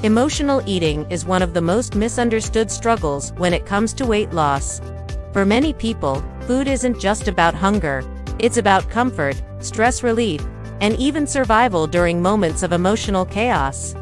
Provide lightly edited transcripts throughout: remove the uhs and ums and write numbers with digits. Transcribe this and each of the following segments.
Emotional eating is one of the most misunderstood struggles when it comes to weight loss. For many people, food isn't just about hunger. It's about comfort, stress relief, and even survival during moments of emotional chaos.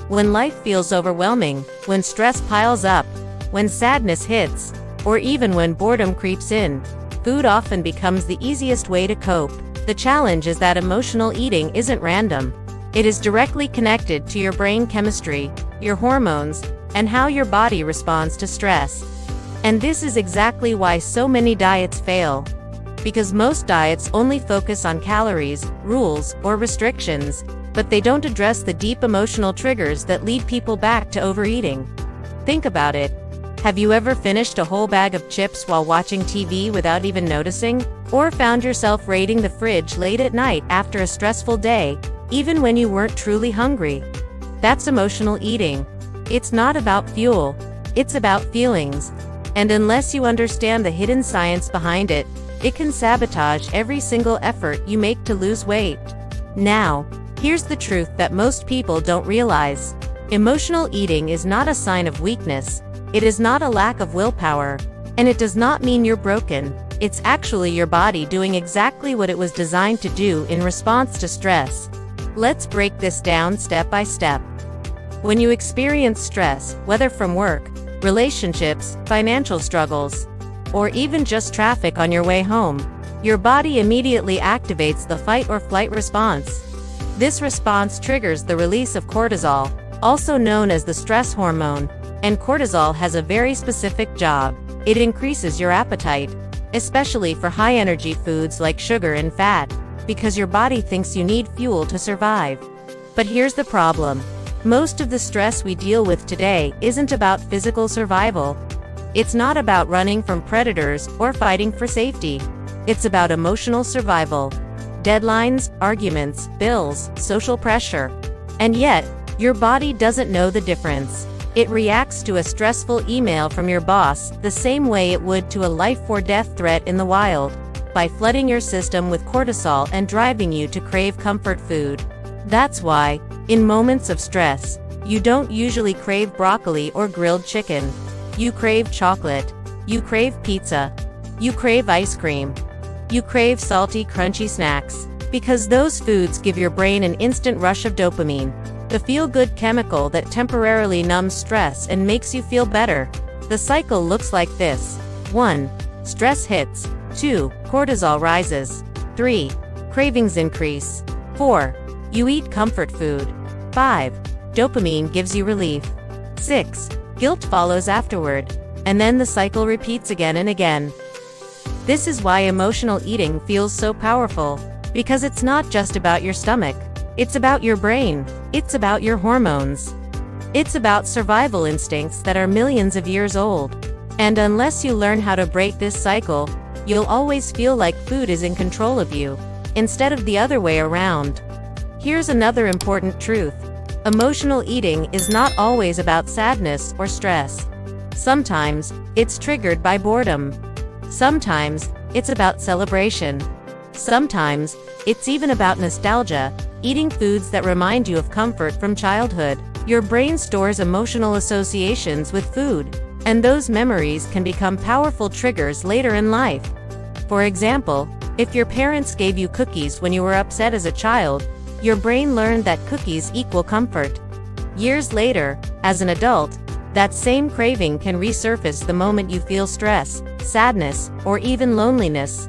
When life feels overwhelming, when stress piles up, when sadness hits, or even when boredom creeps in, food often becomes the easiest way to cope. The challenge is that emotional eating isn't random. It is directly connected to your brain chemistry, your hormones, and how your body responds to stress. And this is exactly why so many diets fail. Because most diets only focus on calories, rules, or restrictions, but they don't address the deep emotional triggers that lead people back to overeating. Think about it. Have you ever finished a whole bag of chips while watching TV without even noticing? Or found yourself raiding the fridge late at night after a stressful day, even when you weren't truly hungry? That's emotional eating. It's not about fuel, it's about feelings. And unless you understand the hidden science behind it, it can sabotage every single effort you make to lose weight. Now, here's the truth that most people don't realize. Emotional eating is not a sign of weakness. It is not a lack of willpower. And it does not mean you're broken. It's actually your body doing exactly what it was designed to do in response to stress. Let's break this down step by step. When you experience stress, whether from work, relationships, financial struggles, or even just traffic on your way home, your body immediately activates the fight or flight response. This response triggers the release of cortisol, also known as the stress hormone, and cortisol has a very specific job. It increases your appetite, especially for high-energy foods like sugar and fat, because your body thinks you need fuel to survive. But here's the problem. Most of the stress we deal with today isn't about physical survival. It's not about running from predators or fighting for safety. It's about emotional survival. Deadlines, arguments, bills, social pressure. And yet, your body doesn't know the difference. It reacts to a stressful email from your boss the same way it would to a life-or-death threat in the wild, by flooding your system with cortisol and driving you to crave comfort food. That's why, in moments of stress, you don't usually crave broccoli or grilled chicken. You crave chocolate. You crave pizza. You crave ice cream. You crave salty, crunchy snacks. Because those foods give your brain an instant rush of dopamine, the feel-good chemical that temporarily numbs stress and makes you feel better. The cycle looks like this. 1. Stress hits. 2. Cortisol rises. 3. Cravings increase. 4. You eat comfort food. 5. Dopamine gives you relief. 6. Guilt follows afterward. And then the cycle repeats again and again. This is why emotional eating feels so powerful. Because it's not just about your stomach. It's about your brain. It's about your hormones. It's about survival instincts that are millions of years old. And unless you learn how to break this cycle, you'll always feel like food is in control of you, instead of the other way around. Here's another important truth. Emotional eating is not always about sadness or stress. Sometimes, it's triggered by boredom. Sometimes, it's about celebration. Sometimes, it's even about nostalgia, eating foods that remind you of comfort from childhood. Your brain stores emotional associations with food, and those memories can become powerful triggers later in life. For example, if your parents gave you cookies when you were upset as a child, your brain learned that cookies equal comfort. Years later, as an adult, that same craving can resurface the moment you feel stress, sadness, or even loneliness.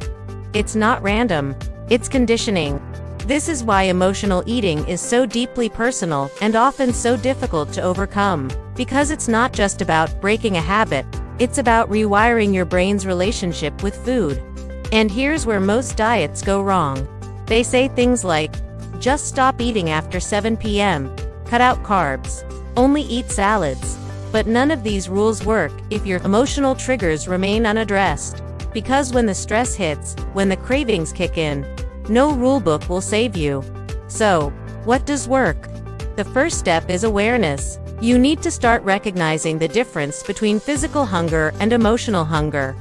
It's not random. It's conditioning. This is why emotional eating is so deeply personal and often so difficult to overcome. Because it's not just about breaking a habit, it's about rewiring your brain's relationship with food. And here's where most diets go wrong. They say things like, just stop eating after 7 p.m., cut out carbs, only eat salads. But none of these rules work if your emotional triggers remain unaddressed. Because when the stress hits, when the cravings kick in, no rulebook will save you. So, what does work? The first step is awareness. You need to start recognizing the difference between physical hunger and emotional hunger.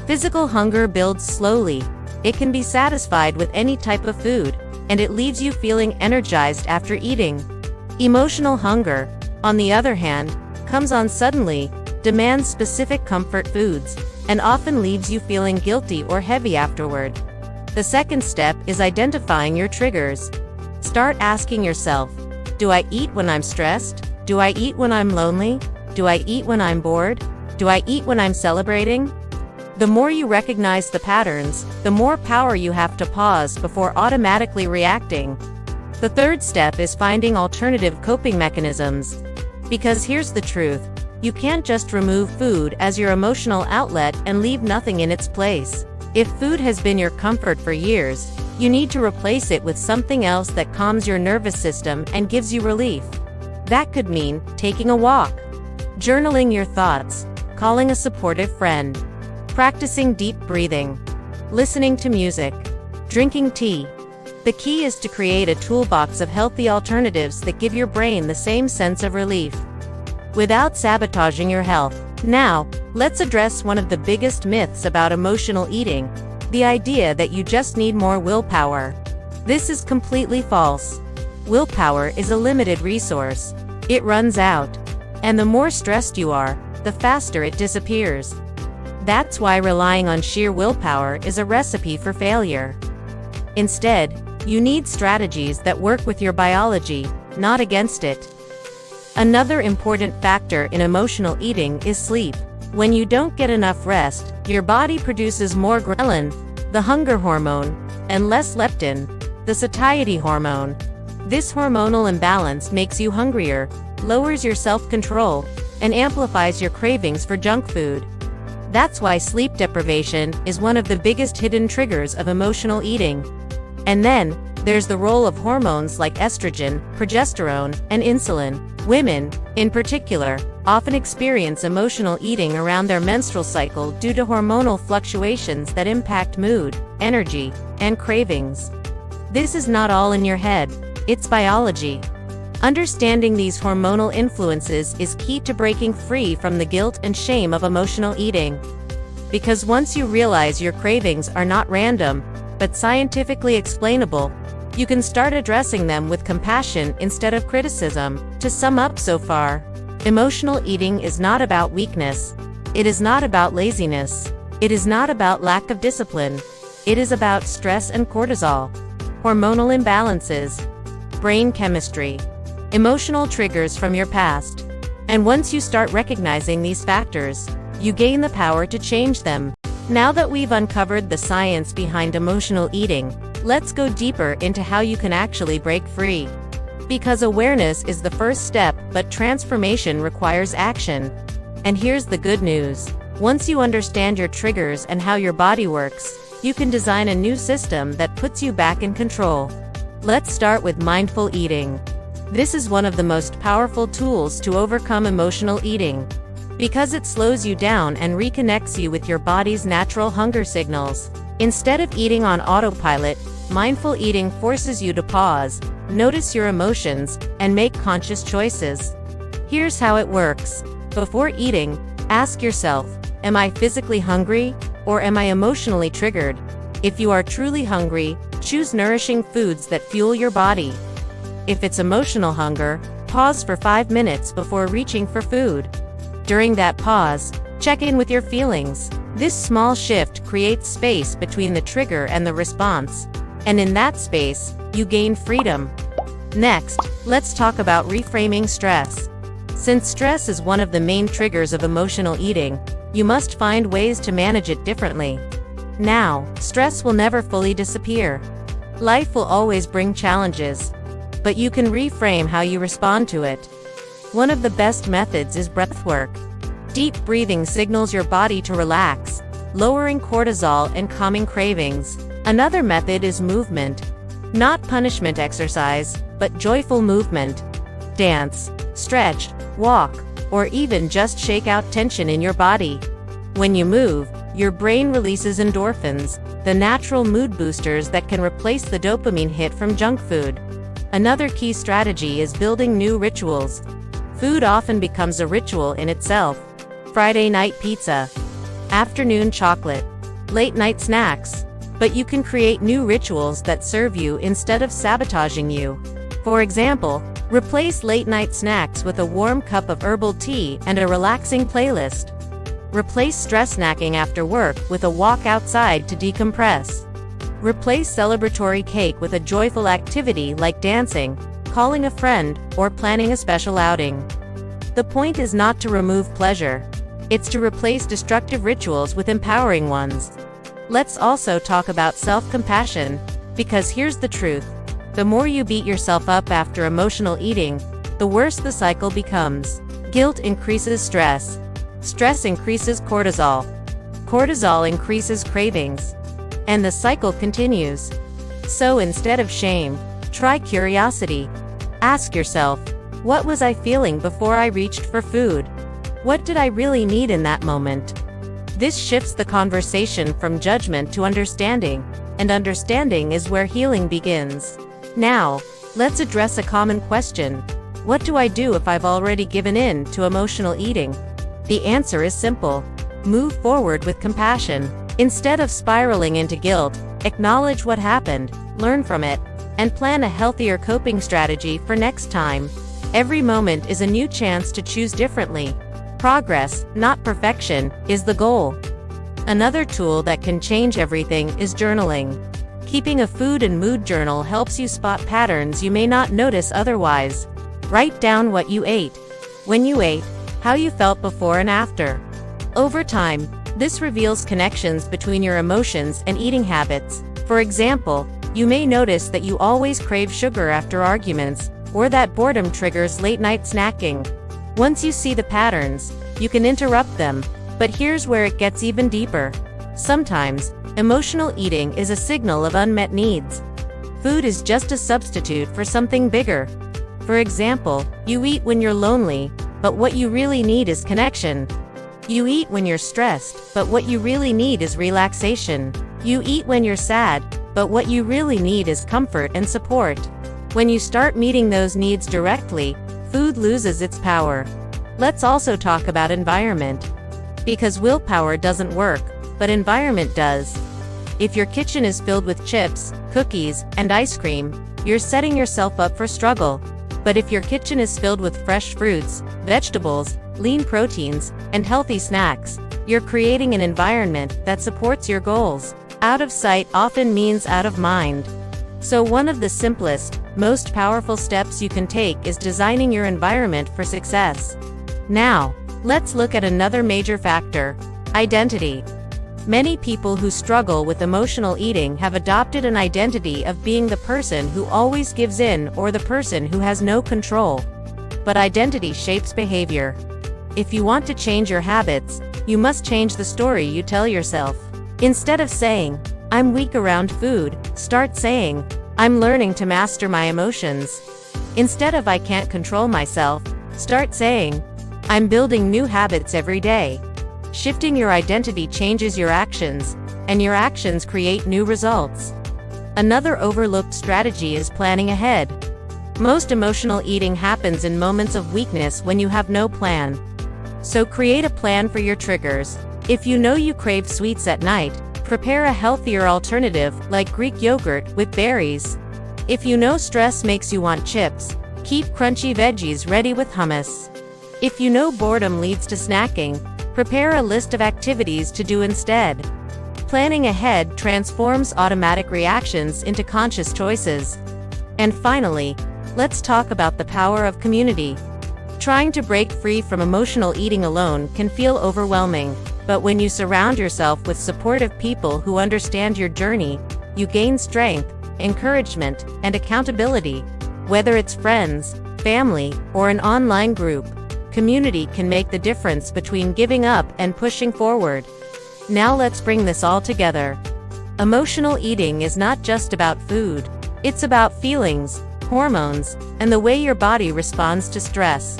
Physical hunger builds slowly. It can be satisfied with any type of food, and it leaves you feeling energized after eating. Emotional hunger, on the other hand, comes on suddenly, demands specific comfort foods, and often leaves you feeling guilty or heavy afterward. The second step is identifying your triggers. Start asking yourself, do I eat when I'm stressed? Do I eat when I'm lonely? Do I eat when I'm bored? Do I eat when I'm celebrating? The more you recognize the patterns, the more power you have to pause before automatically reacting. The third step is finding alternative coping mechanisms. Because here's the truth, you can't just remove food as your emotional outlet and leave nothing in its place. If food has been your comfort for years, you need to replace it with something else that calms your nervous system and gives you relief. That could mean taking a walk, journaling your thoughts, calling a supportive friend, practicing deep breathing, listening to music, drinking tea. The key is to create a toolbox of healthy alternatives that give your brain the same sense of relief, without sabotaging your health. Now, let's address one of the biggest myths about emotional eating, the idea that you just need more willpower. This is completely false. Willpower is a limited resource. It runs out. And the more stressed you are, the faster it disappears. That's why relying on sheer willpower is a recipe for failure. Instead, you need strategies that work with your biology, not against it. Another important factor in emotional eating is sleep. When you don't get enough rest, your body produces more ghrelin, the hunger hormone, and less leptin, the satiety hormone. This hormonal imbalance makes you hungrier, lowers your self-control, and amplifies your cravings for junk food. That's why sleep deprivation is one of the biggest hidden triggers of emotional eating. And then, there's the role of hormones like estrogen, progesterone, and insulin. Women, in particular, often experience emotional eating around their menstrual cycle due to hormonal fluctuations that impact mood, energy, and cravings. This is not all in your head, it's biology. Understanding these hormonal influences is key to breaking free from the guilt and shame of emotional eating. Because once you realize your cravings are not random, but scientifically explainable, you can start addressing them with compassion instead of criticism. To sum up so far, emotional eating is not about weakness. It is not about laziness. It is not about lack of discipline. It is about stress and cortisol, hormonal imbalances, brain chemistry, emotional triggers from your past. And once you start recognizing these factors, you gain the power to change them. Now that we've uncovered the science behind emotional eating, let's go deeper into how you can actually break free. Because awareness is the first step, but transformation requires action. And here's the good news. Once you understand your triggers and how your body works, you can design a new system that puts you back in control. Let's start with mindful eating. This is one of the most powerful tools to overcome emotional eating, because it slows you down and reconnects you with your body's natural hunger signals. Instead of eating on autopilot, mindful eating forces you to pause, notice your emotions, and make conscious choices. Here's how it works. Before eating, ask yourself, am I physically hungry, or am I emotionally triggered? If you are truly hungry, choose nourishing foods that fuel your body. If it's emotional hunger, pause for 5 minutes before reaching for food. During that pause, check in with your feelings. This small shift creates space between the trigger and the response, and in that space, you gain freedom. Next, let's talk about reframing stress. Since stress is one of the main triggers of emotional eating, you must find ways to manage it differently. Now, stress will never fully disappear. Life will always bring challenges, but you can reframe how you respond to it. One of the best methods is breathwork. Deep breathing signals your body to relax, lowering cortisol and calming cravings. Another method is movement. Not punishment exercise, but joyful movement. Dance, stretch, walk, or even just shake out tension in your body. When you move, your brain releases endorphins, the natural mood boosters that can replace the dopamine hit from junk food. Another key strategy is building new rituals. Food often becomes a ritual in itself. Friday night pizza, afternoon chocolate, late night snacks. But you can create new rituals that serve you instead of sabotaging you. For example, Replace late-night snacks with a warm cup of herbal tea and a relaxing playlist. Replace stress snacking after work with a walk outside to decompress. Replace celebratory cake with a joyful activity like dancing, calling a friend, or planning a special outing. The point is not to remove pleasure. It's to replace destructive rituals with empowering ones. Let's also talk about self-compassion, because here's the truth. The more you beat yourself up after emotional eating, the worse the cycle becomes. Guilt increases stress. Stress increases cortisol. Cortisol increases cravings. And the cycle continues. So instead of shame, try curiosity. Ask yourself, what was I feeling before I reached for food? What did I really need in that moment? This shifts the conversation from judgment to understanding, and understanding is where healing begins. Now, let's address a common question. What do I do if I've already given in to emotional eating? The answer is simple. Move forward with compassion. Instead of spiraling into guilt, acknowledge what happened, learn from it, and plan a healthier coping strategy for next time. Every moment is a new chance to choose differently. Progress, not perfection, is the goal. Another tool that can change everything is journaling. Keeping a food and mood journal helps you spot patterns you may not notice otherwise. Write down what you ate, when you ate, how you felt before and after. Over time, this reveals connections between your emotions and eating habits. For example, you may notice that you always crave sugar after arguments, or that boredom triggers late-night snacking. Once you see the patterns, you can interrupt them, but here's where it gets even deeper. Sometimes, emotional eating is a signal of unmet needs. Food is just a substitute for something bigger. For example, you eat when you're lonely, but what you really need is connection. You eat when you're stressed, but what you really need is relaxation. You eat when you're sad, but what you really need is comfort and support. When you start meeting those needs directly, food loses its power. Let's also talk about environment. Because willpower doesn't work, but environment does. If your kitchen is filled with chips, cookies, and ice cream, you're setting yourself up for struggle. But if your kitchen is filled with fresh fruits, vegetables, lean proteins, and healthy snacks, you're creating an environment that supports your goals. Out of sight often means out of mind. So one of the simplest, most powerful steps you can take is designing your environment for success. Now, let's look at another major factor: identity. Many people who struggle with emotional eating have adopted an identity of being the person who always gives in or the person who has no control. But identity shapes behavior. If you want to change your habits, you must change the story you tell yourself. Instead of saying, "I'm weak around food," start saying, "I'm learning to master my emotions." Instead of "I can't control myself," start saying, "I'm building new habits every day." Shifting your identity changes your actions, and your actions create new results. Another overlooked strategy is planning ahead. Most emotional eating happens in moments of weakness when you have no plan. So create a plan for your triggers. If you know you crave sweets at night, prepare a healthier alternative like Greek yogurt with berries. If you know stress makes you want chips, keep crunchy veggies ready with hummus. If you know boredom leads to snacking, prepare a list of activities to do instead. Planning ahead transforms automatic reactions into conscious choices. And finally, let's talk about the power of community. Trying to break free from emotional eating alone can feel overwhelming, but when you surround yourself with supportive people who understand your journey, you gain strength, encouragement, and accountability. Whether it's friends, family, or an online group, community can make the difference between giving up and pushing forward. Now let's bring this all together. Emotional eating is not just about food. It's about feelings, hormones, and the way your body responds to stress.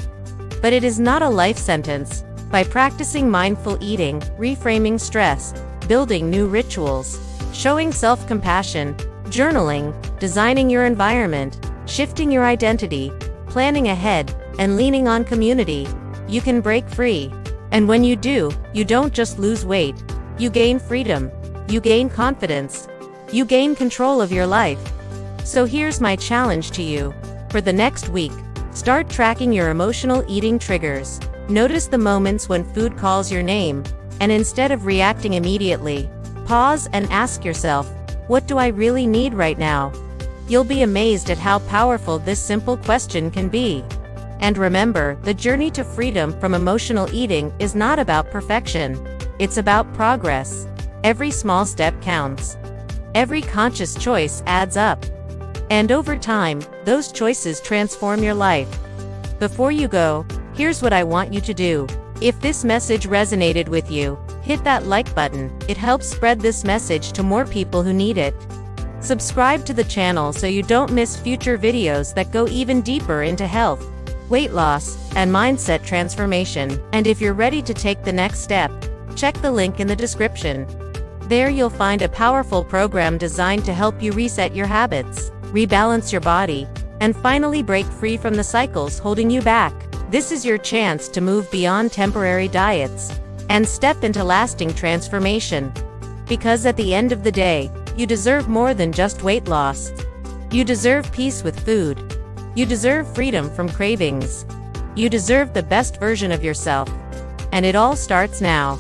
But it is not a life sentence. By practicing mindful eating, reframing stress, building new rituals, showing self-compassion, journaling, designing your environment, shifting your identity, planning ahead, and leaning on community, you can break free. And when you do, you don't just lose weight. You gain freedom. You gain confidence. You gain control of your life. So here's my challenge to you. For the next week, Start tracking your emotional eating triggers. Notice the moments when food calls your name, and instead of reacting immediately, pause and ask yourself, what do I really need right now? You'll be amazed at how powerful this simple question can be. And remember, the journey to freedom from emotional eating is not about perfection. It's about progress. Every small step counts. Every conscious choice adds up. And over time, those choices transform your life. Before you go, here's what I want you to do. If this message resonated with you, hit that like button. It helps spread this message to more people who need it. Subscribe to the channel so you don't miss future videos that go even deeper into health, weight loss, and mindset transformation. And if you're ready to take the next step, check the link in the description. There you'll find a powerful program designed to help you reset your habits, rebalance your body, and finally break free from the cycles holding you back. This is your chance to move beyond temporary diets and step into lasting transformation. Because at the end of the day, you deserve more than just weight loss. You deserve peace with food. You deserve freedom from cravings. You deserve the best version of yourself. And it all starts now.